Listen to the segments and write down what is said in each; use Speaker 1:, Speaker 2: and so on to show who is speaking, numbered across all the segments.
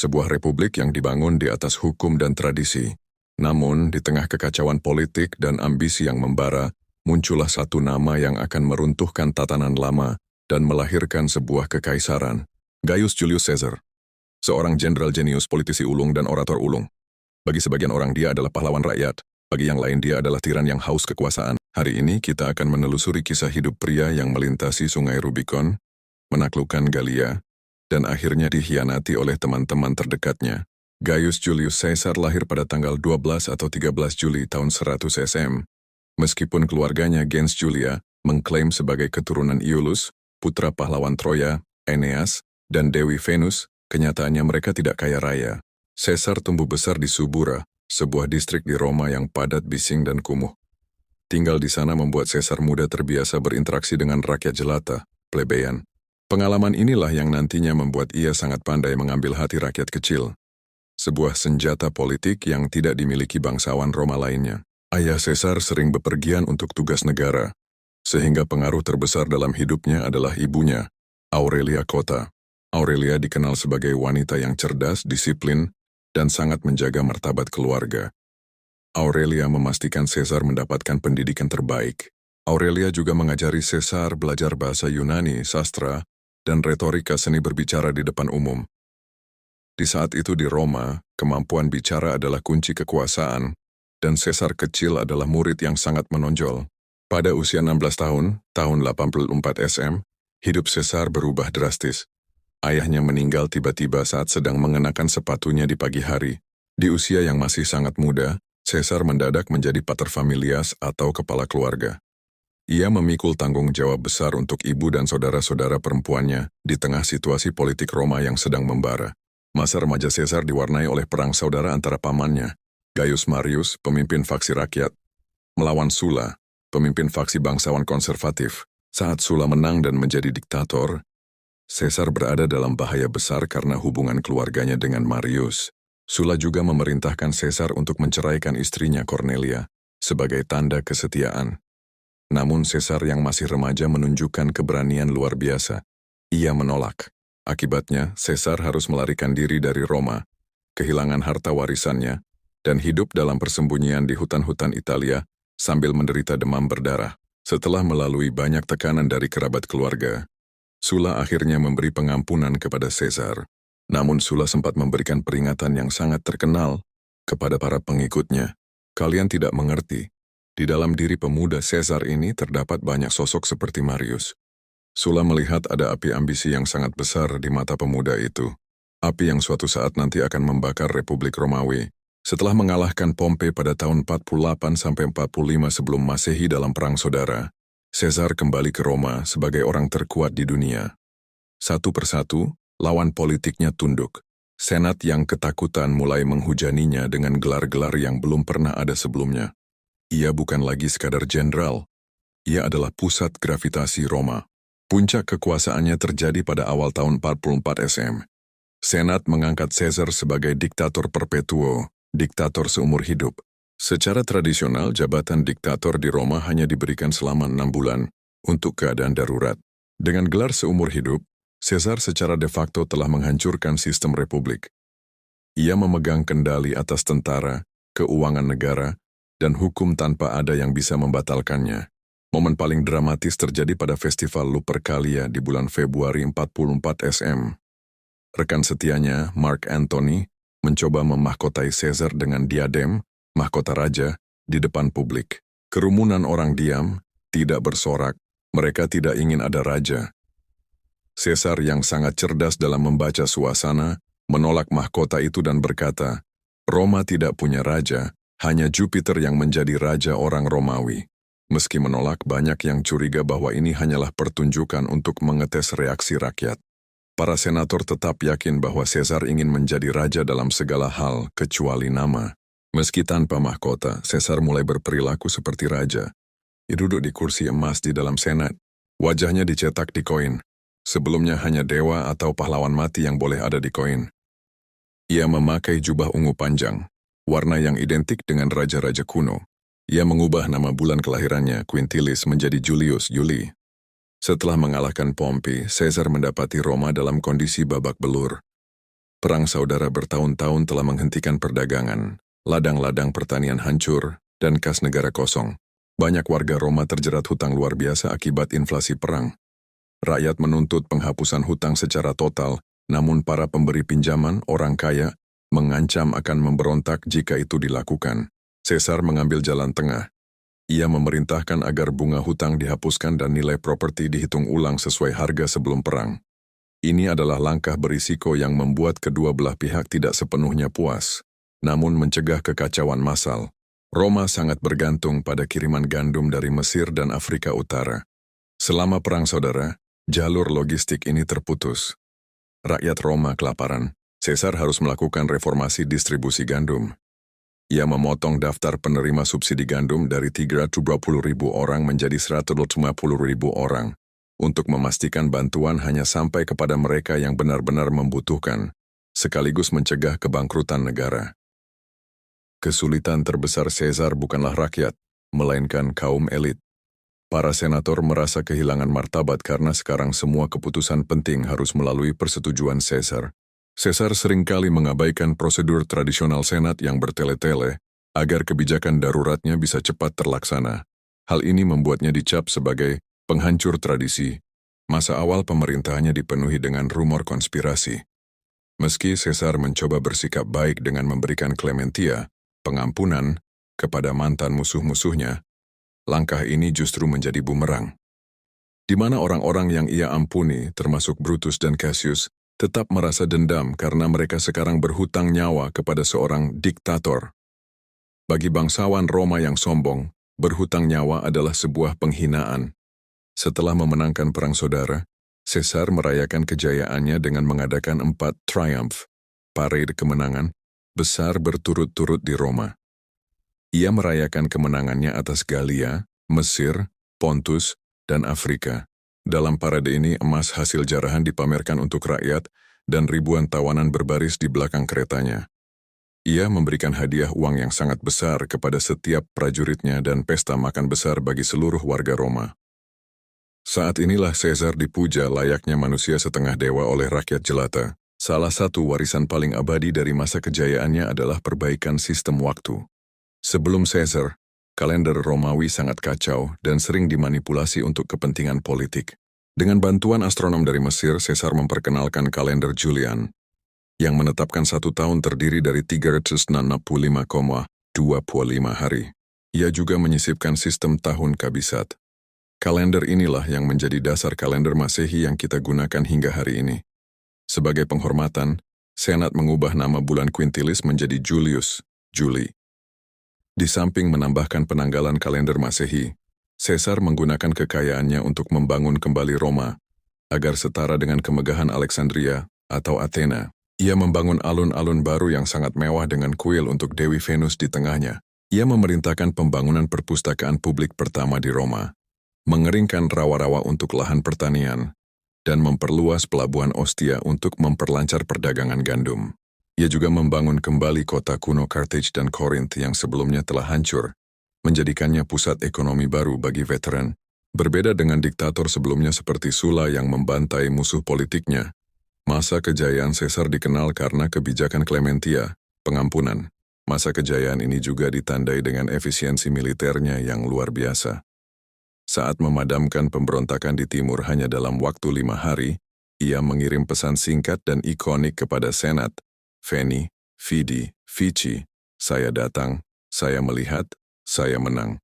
Speaker 1: sebuah republik yang dibangun di atas hukum dan tradisi. Namun, di tengah kekacauan politik dan ambisi yang membara, muncullah satu nama yang akan meruntuhkan tatanan lama dan melahirkan sebuah kekaisaran. Gaius Julius Caesar, seorang jenderal jenius, politisi ulung, dan orator ulung. Bagi sebagian orang dia adalah pahlawan rakyat, bagi yang lain dia adalah tiran yang haus kekuasaan. Hari ini kita akan menelusuri kisah hidup pria yang melintasi sungai Rubicon, menaklukkan Galia, dan akhirnya dikhianati oleh teman-teman terdekatnya. Gaius Julius Caesar lahir pada tanggal 12 atau 13 Juli tahun 100 SM. Meskipun keluarganya gens Julia mengklaim sebagai keturunan Iulus, putra pahlawan Troya, Aeneas, dan Dewi Venus, kenyataannya mereka tidak kaya raya. Caesar tumbuh besar di Subura, sebuah distrik di Roma yang padat, bising, dan kumuh. Tinggal di sana membuat Caesar muda terbiasa berinteraksi dengan rakyat jelata, plebeyan. Pengalaman inilah yang nantinya membuat ia sangat pandai mengambil hati rakyat kecil. Sebuah senjata politik yang tidak dimiliki bangsawan Roma lainnya. Ayah Caesar sering bepergian untuk tugas negara, sehingga pengaruh terbesar dalam hidupnya adalah ibunya, Aurelia Cotta. Aurelia dikenal sebagai wanita yang cerdas, disiplin, dan sangat menjaga martabat keluarga. Aurelia memastikan Caesar mendapatkan pendidikan terbaik. Aurelia juga mengajari Caesar belajar bahasa Yunani, sastra, dan retorika seni berbicara di depan umum. Di saat itu di Roma, kemampuan bicara adalah kunci kekuasaan, dan Caesar kecil adalah murid yang sangat menonjol. Pada usia 16 tahun, tahun 84 SM, hidup Caesar berubah drastis. Ayahnya meninggal tiba-tiba saat sedang mengenakan sepatunya di pagi hari. Di usia yang masih sangat muda, Caesar mendadak menjadi paterfamilias atau kepala keluarga. Ia memikul tanggung jawab besar untuk ibu dan saudara-saudara perempuannya di tengah situasi politik Roma yang sedang membara. Masa remaja Caesar diwarnai oleh perang saudara antara pamannya, Gaius Marius, pemimpin faksi rakyat, melawan Sulla, pemimpin faksi bangsawan konservatif. Saat Sulla menang dan menjadi diktator, Caesar berada dalam bahaya besar karena hubungan keluarganya dengan Marius. Sulla juga memerintahkan Caesar untuk menceraikan istrinya Cornelia sebagai tanda kesetiaan. Namun Caesar yang masih remaja menunjukkan keberanian luar biasa. Ia menolak. Akibatnya, Caesar harus melarikan diri dari Roma, kehilangan harta warisannya, dan hidup dalam persembunyian di hutan-hutan Italia sambil menderita demam berdarah. Setelah melalui banyak tekanan dari kerabat keluarga, Sulla akhirnya memberi pengampunan kepada Caesar. Namun Sulla sempat memberikan peringatan yang sangat terkenal kepada para pengikutnya. Kalian tidak mengerti. Di dalam diri pemuda Caesar ini terdapat banyak sosok seperti Marius. Sulla melihat ada api ambisi yang sangat besar di mata pemuda itu. Api yang suatu saat nanti akan membakar Republik Romawi. Setelah mengalahkan Pompei pada tahun 48–45 sebelum Masehi dalam Perang Saudara, Caesar kembali ke Roma sebagai orang terkuat di dunia. Satu persatu, lawan politiknya tunduk. Senat yang ketakutan mulai menghujaninya dengan gelar-gelar yang belum pernah ada sebelumnya. Ia bukan lagi sekadar jenderal. Ia adalah pusat gravitasi Roma. Puncak kekuasaannya terjadi pada awal tahun 44 SM. Senat mengangkat Caesar sebagai diktator perpetuo, diktator seumur hidup. Secara tradisional, jabatan diktator di Roma hanya diberikan selama 6 bulan untuk keadaan darurat. Dengan gelar seumur hidup, Caesar secara de facto telah menghancurkan sistem republik. Ia memegang kendali atas tentara, keuangan negara, dan hukum tanpa ada yang bisa membatalkannya. Momen paling dramatis terjadi pada festival Lupercalia di bulan Februari 44 SM. Rekan setianya, Mark Antony, mencoba memahkotai Caesar dengan diadem, mahkota raja, di depan publik. Kerumunan orang diam, tidak bersorak, mereka tidak ingin ada raja. Caesar yang sangat cerdas dalam membaca suasana, menolak mahkota itu dan berkata, Roma tidak punya raja, hanya Jupiter yang menjadi raja orang Romawi. Meski menolak, banyak yang curiga bahwa ini hanyalah pertunjukan untuk mengetes reaksi rakyat. Para senator tetap yakin bahwa Caesar ingin menjadi raja dalam segala hal, kecuali nama. Meski tanpa mahkota, Caesar mulai berperilaku seperti raja. Ia duduk di kursi emas di dalam senat. Wajahnya dicetak di koin. Sebelumnya hanya dewa atau pahlawan mati yang boleh ada di koin. Ia memakai jubah ungu panjang, warna yang identik dengan raja-raja kuno. Ia mengubah nama bulan kelahirannya, Quintilis, menjadi Julius, Juli. Setelah mengalahkan Pompei, Caesar mendapati Roma dalam kondisi babak belur. Perang saudara bertahun-tahun telah menghentikan perdagangan, ladang-ladang pertanian hancur, dan kas negara kosong. Banyak warga Roma terjerat hutang luar biasa akibat inflasi perang. Rakyat menuntut penghapusan hutang secara total, namun para pemberi pinjaman, orang kaya, mengancam akan memberontak jika itu dilakukan. Caesar mengambil jalan tengah. Ia memerintahkan agar bunga hutang dihapuskan dan nilai properti dihitung ulang sesuai harga sebelum perang. Ini adalah langkah berisiko yang membuat kedua belah pihak tidak sepenuhnya puas, namun mencegah kekacauan massal. Roma sangat bergantung pada kiriman gandum dari Mesir dan Afrika Utara. Selama perang saudara, jalur logistik ini terputus. Rakyat Roma kelaparan. Caesar harus melakukan reformasi distribusi gandum. Ia memotong daftar penerima subsidi gandum dari 320.000 orang menjadi 150.000 orang, untuk memastikan bantuan hanya sampai kepada mereka yang benar-benar membutuhkan, sekaligus mencegah kebangkrutan negara. Kesulitan terbesar Caesar bukanlah rakyat, melainkan kaum elit. Para senator merasa kehilangan martabat karena sekarang semua keputusan penting harus melalui persetujuan Caesar. Caesar seringkali mengabaikan prosedur tradisional senat yang bertele-tele agar kebijakan daruratnya bisa cepat terlaksana. Hal ini membuatnya dicap sebagai penghancur tradisi. Masa awal pemerintahannya dipenuhi dengan rumor konspirasi. Meski Caesar mencoba bersikap baik dengan memberikan klementia, pengampunan, kepada mantan musuh-musuhnya, langkah ini justru menjadi bumerang. Di mana orang-orang yang ia ampuni, termasuk Brutus dan Cassius, tetap merasa dendam karena mereka sekarang berhutang nyawa kepada seorang diktator. Bagi bangsawan Roma yang sombong, berhutang nyawa adalah sebuah penghinaan. Setelah memenangkan perang saudara, Caesar merayakan kejayaannya dengan mengadakan 4 triumph, parade kemenangan, besar berturut-turut di Roma. Ia merayakan kemenangannya atas Galia, Mesir, Pontus, dan Afrika. Dalam parade ini emas hasil jarahan dipamerkan untuk rakyat dan ribuan tawanan berbaris di belakang keretanya. Ia memberikan hadiah uang yang sangat besar kepada setiap prajuritnya dan pesta makan besar bagi seluruh warga Roma. Saat inilah Caesar dipuja layaknya manusia setengah dewa oleh rakyat jelata. Salah satu warisan paling abadi dari masa kejayaannya adalah perbaikan sistem waktu. Sebelum Caesar, kalender Romawi sangat kacau dan sering dimanipulasi untuk kepentingan politik. Dengan bantuan astronom dari Mesir, Caesar memperkenalkan kalender Julian, yang menetapkan 1 tahun terdiri dari 365,25 hari. Ia juga menyisipkan sistem tahun kabisat. Kalender inilah yang menjadi dasar kalender Masehi yang kita gunakan hingga hari ini. Sebagai penghormatan, Senat mengubah nama bulan Quintilis menjadi Julius, Juli. Di samping menambahkan penanggalan kalender Masehi, Caesar menggunakan kekayaannya untuk membangun kembali Roma, agar setara dengan kemegahan Alexandria atau Athena. Ia membangun alun-alun baru yang sangat mewah dengan kuil untuk Dewi Venus di tengahnya. Ia memerintahkan pembangunan perpustakaan publik pertama di Roma, mengeringkan rawa-rawa untuk lahan pertanian, dan memperluas pelabuhan Ostia untuk memperlancar perdagangan gandum. Ia juga membangun kembali kota kuno Carthage dan Corinth yang sebelumnya telah hancur, menjadikannya pusat ekonomi baru bagi veteran. Berbeda dengan diktator sebelumnya seperti Sulla yang membantai musuh politiknya, masa kejayaan Caesar dikenal karena kebijakan Clementia, pengampunan. Masa kejayaan ini juga ditandai dengan efisiensi militernya yang luar biasa. Saat memadamkan pemberontakan di timur hanya dalam waktu 5 hari, ia mengirim pesan singkat dan ikonik kepada Senat. Veni, Vidi, Vici, saya datang, saya melihat, saya menang.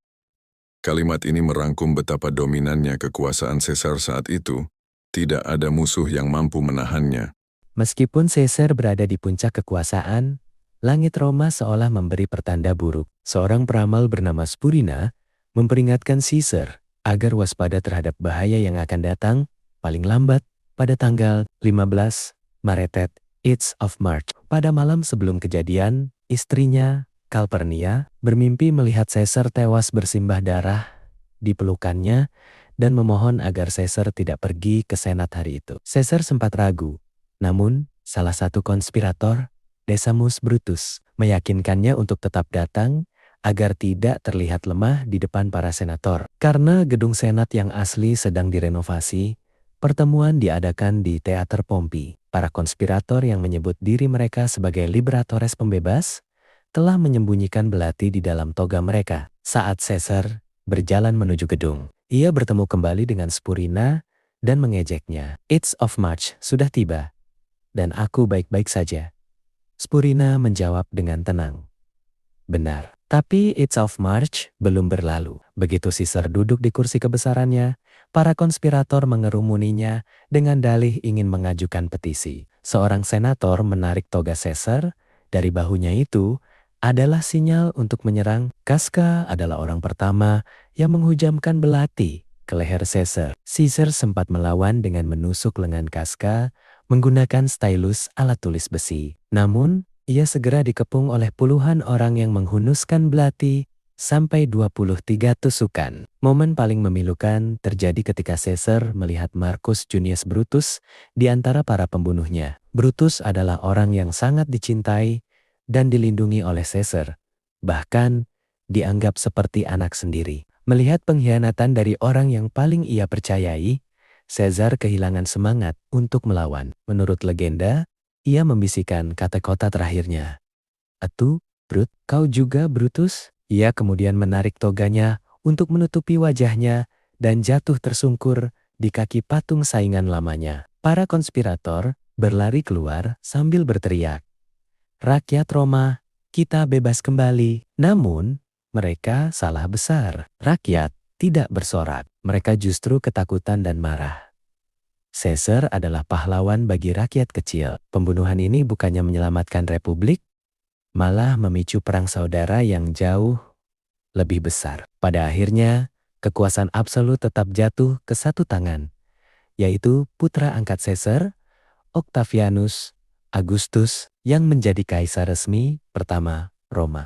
Speaker 1: Kalimat ini merangkum betapa dominannya kekuasaan Caesar saat itu. Tidak ada musuh yang mampu menahannya.
Speaker 2: Meskipun Caesar berada di puncak kekuasaan, langit Roma seolah memberi pertanda buruk. Seorang peramal bernama Spurina memperingatkan Caesar agar waspada terhadap bahaya yang akan datang, paling lambat, pada tanggal 15 Maret, Ides of March. Pada malam sebelum kejadian, istrinya, Calpurnia, bermimpi melihat Caesar tewas bersimbah darah di pelukannya dan memohon agar Caesar tidak pergi ke Senat hari itu. Caesar sempat ragu, namun salah satu konspirator, Decimus Brutus, meyakinkannya untuk tetap datang agar tidak terlihat lemah di depan para senator. Karena gedung Senat yang asli sedang direnovasi, Pertemuan diadakan di Teater Pompi. Para konspirator yang menyebut diri mereka sebagai liberatores pembebas telah menyembunyikan belati di dalam toga mereka. Saat Caesar berjalan menuju gedung, ia bertemu kembali dengan Spurina dan mengejeknya. "It's of March sudah tiba, dan aku baik-baik saja." Spurina menjawab dengan tenang. "Benar, tapi It's of March belum berlalu." Begitu Caesar duduk di kursi kebesarannya, para konspirator mengerumuninya dengan dalih ingin mengajukan petisi. Seorang senator menarik toga Caesar dari bahunya itu adalah sinyal untuk menyerang. Casca adalah orang pertama yang menghujamkan belati ke leher Caesar. Caesar sempat melawan dengan menusuk lengan Casca menggunakan stylus alat tulis besi. Namun, ia segera dikepung oleh puluhan orang yang menghunuskan belati sampai 23 tusukan. Momen paling memilukan terjadi ketika Caesar melihat Marcus Junius Brutus di antara para pembunuhnya. Brutus adalah orang yang sangat dicintai dan dilindungi oleh Caesar, bahkan dianggap seperti anak sendiri. Melihat pengkhianatan dari orang yang paling ia percayai, Caesar kehilangan semangat untuk melawan. Menurut legenda, ia membisikkan kata-kata terakhirnya. "Atu, Brut, kau juga Brutus?" Ia kemudian menarik toganya untuk menutupi wajahnya dan jatuh tersungkur di kaki patung saingan lamanya. Para konspirator berlari keluar sambil berteriak, "Rakyat Roma, kita bebas kembali." Namun, mereka salah besar. Rakyat tidak bersorak. Mereka justru ketakutan dan marah. Caesar adalah pahlawan bagi rakyat kecil. Pembunuhan ini bukannya menyelamatkan republik, malah memicu perang saudara yang jauh lebih besar. Pada akhirnya, kekuasaan absolut tetap jatuh ke satu tangan, yaitu putra angkat Caesar, Octavianus Augustus, yang menjadi kaisar resmi pertama Roma.